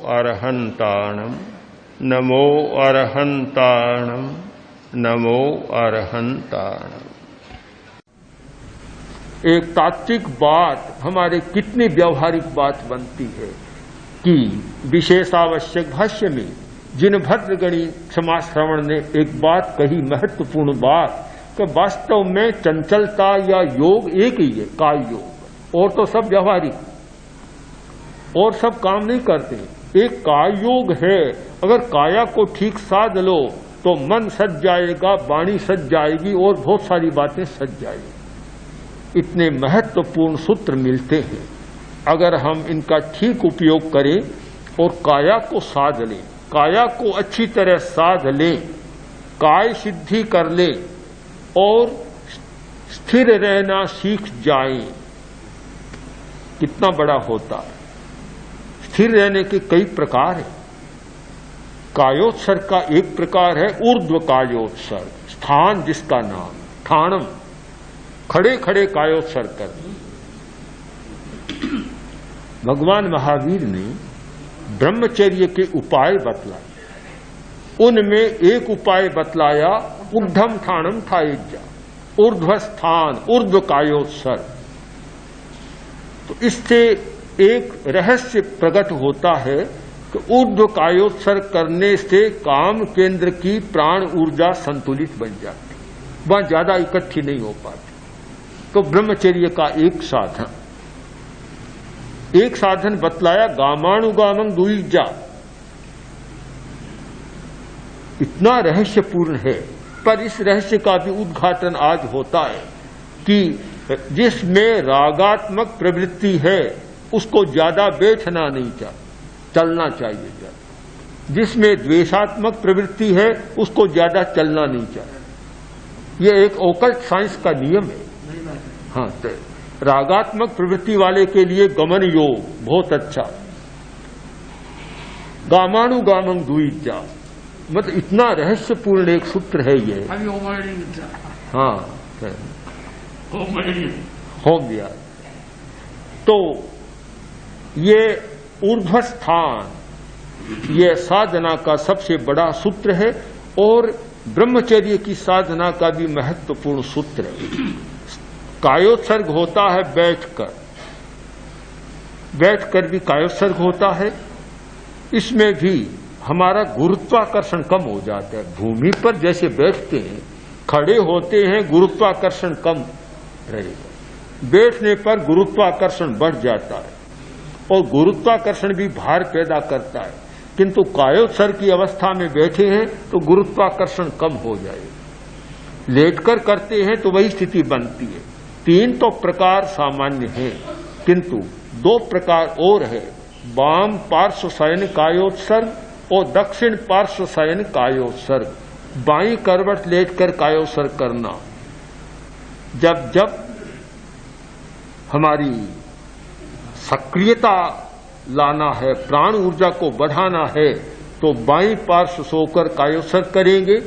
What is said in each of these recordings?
अरहंताणम नमो अरहंताणम नमो अरहंताणम। एक तात्विक बात हमारे कितनी व्यावहारिक बात बनती है कि विशेषावश्यक भाष्य में जिन भद्रगणी समाज श्रवण ने एक बात कही, महत्वपूर्ण बात, कि वास्तव में चंचलता या योग एक ही है, काय योग, और तो सब व्यावहारिक और सब काम नहीं करते। एक काय योग है, अगर काया को ठीक साध लो तो मन सज जाएगा, वाणी सज जाएगी और बहुत सारी बातें सज जाएगी। इतने महत्वपूर्ण सूत्र मिलते हैं अगर हम इनका ठीक उपयोग करें और काया को साध लें, काया को अच्छी तरह साध लें, काय सिद्धि कर लें और स्थिर रहना सीख जाएं, कितना बड़ा होता है। स्थिर रहने के कई प्रकार हैं। कायोत्सर्ग का एक प्रकार है ऊर्ध्व कायोत्सर्ग, स्थान जिसका नाम ठाणम, खड़े खड़े कायोत्सर्ग करना। भगवान महावीर ने ब्रह्मचर्य के उपाय बतलाए, उनमें एक उपाय बतलाया ऊर्ध्वम ठाणम ठायज्या, ऊर्ध्व स्थान, ऊर्ध्व कायोत्सर्ग। तो इससे एक रहस्य प्रकट होता है कि ऊर्ध्व कायोत्सर्ग करने से काम केंद्र की प्राण ऊर्जा संतुलित बन जाती, वह ज्यादा इकट्ठी नहीं हो पाती। तो ब्रह्मचर्य का एक साधन बतलाया गामानुगामं दुईजा। इतना रहस्यपूर्ण है, पर इस रहस्य का भी उद्घाटन आज होता है कि जिसमें रागात्मक प्रवृत्ति है उसको ज्यादा बैठना नहीं चाहिए, चलना चाहिए ज्यादा। जिसमें द्वेषात्मक प्रवृत्ति है उसको ज्यादा चलना नहीं चाहिए। यह एक ओकल्ट साइंस का नियम है। हाँ, तो रागात्मक प्रवृत्ति वाले के लिए गमन योग बहुत अच्छा। गामानुगामं द्विजा, मतलब इतना रहस्यपूर्ण एक सूत्र है ये। हाँ, होम दिया। तो ये ऊर्ध्वस्थान, ये साधना का सबसे बड़ा सूत्र है और ब्रह्मचर्य की साधना का भी महत्वपूर्ण सूत्र है। कायोत्सर्ग होता है बैठकर भी कायोत्सर्ग होता है। इसमें भी हमारा गुरुत्वाकर्षण कम हो जाता है। भूमि पर जैसे बैठते हैं, खड़े होते हैं, गुरुत्वाकर्षण कम रहेगा। बैठने पर गुरुत्वाकर्षण बढ़ जाता है और गुरुत्वाकर्षण भी भार पैदा करता है, किंतु कायोत्सर्ग की अवस्था में बैठे हैं तो गुरुत्वाकर्षण कम हो जाएगा। लेटकर करते हैं तो वही स्थिति बनती है। 3 तो प्रकार सामान्य हैं, किंतु 2 प्रकार और है, वाम पार्श्व शयन कायोत्सर्ग और दक्षिण पार्श्व शयन कायोत्सर्ग। बाईं करवट लेटकर कायोत्सर्ग करना। जब जब हमारी सक्रियता लाना है, प्राण ऊर्जा को बढ़ाना है, तो बाईं पार्श्व सोकर कायोत्सर्ग करेंगे,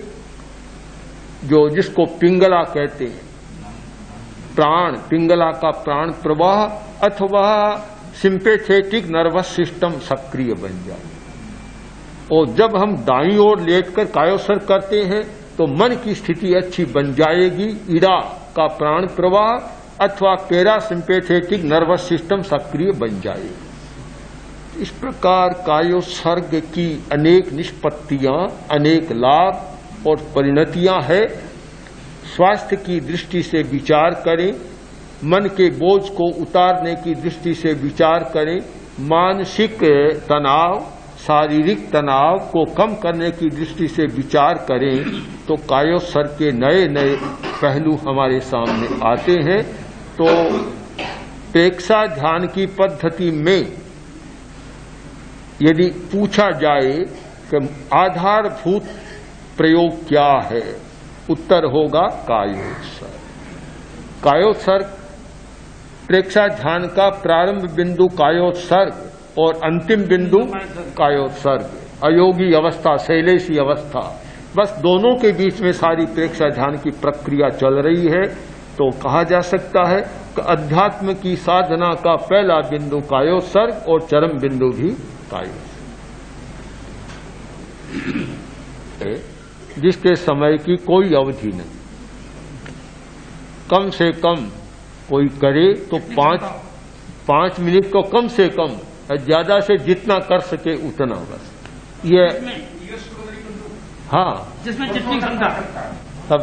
जिसको पिंगला कहते हैं। प्राण, पिंगला का प्राण प्रवाह अथवा सिंपैथेटिक नर्वस सिस्टम सक्रिय बन जाए। और जब हम दाईं ओर लेटकर कायोत्सर्ग करते हैं तो मन की स्थिति अच्छी बन जाएगी, इड़ा का प्राण प्रवाह अथवा पैरासिम्पैथेटिक नर्वस सिस्टम सक्रिय बन जाएगी। इस प्रकार कायोत्सर्ग की अनेक निष्पत्तियां, अनेक लाभ और परिणतियां हैं। स्वास्थ्य की दृष्टि से विचार करें, मन के बोझ को उतारने की दृष्टि से विचार करें, मानसिक तनाव, शारीरिक तनाव को कम करने की दृष्टि से विचार करें, तो कायोत्सर्ग के नए नए पहलू हमारे सामने आते हैं। तो प्रेक्षा ध्यान की पद्धति में यदि पूछा जाए कि आधारभूत प्रयोग क्या है, उत्तर होगा कायोत्सर्ग। कायोत्सर्ग प्रेक्षा ध्यान का प्रारंभ बिंदु कायोत्सर्ग और अंतिम बिंदु कायोत्सर्ग, अयोगी अवस्था, शैलेशी अवस्था, बस दोनों के बीच में सारी प्रेक्षा ध्यान की प्रक्रिया चल रही है। तो कहा जा सकता है कि अध्यात्म की साधना का पहला बिंदु कायोत्सर्ग और चरम बिंदु भी कायोत्सर्ग। जिसके समय की कोई अवधि नहीं। कम से कम कोई करे तो 5 मिनट को कम से कम, ज्यादा से जितना कर सके उतना बस। ये हाँ, जिसमें जितनी क्षमता सब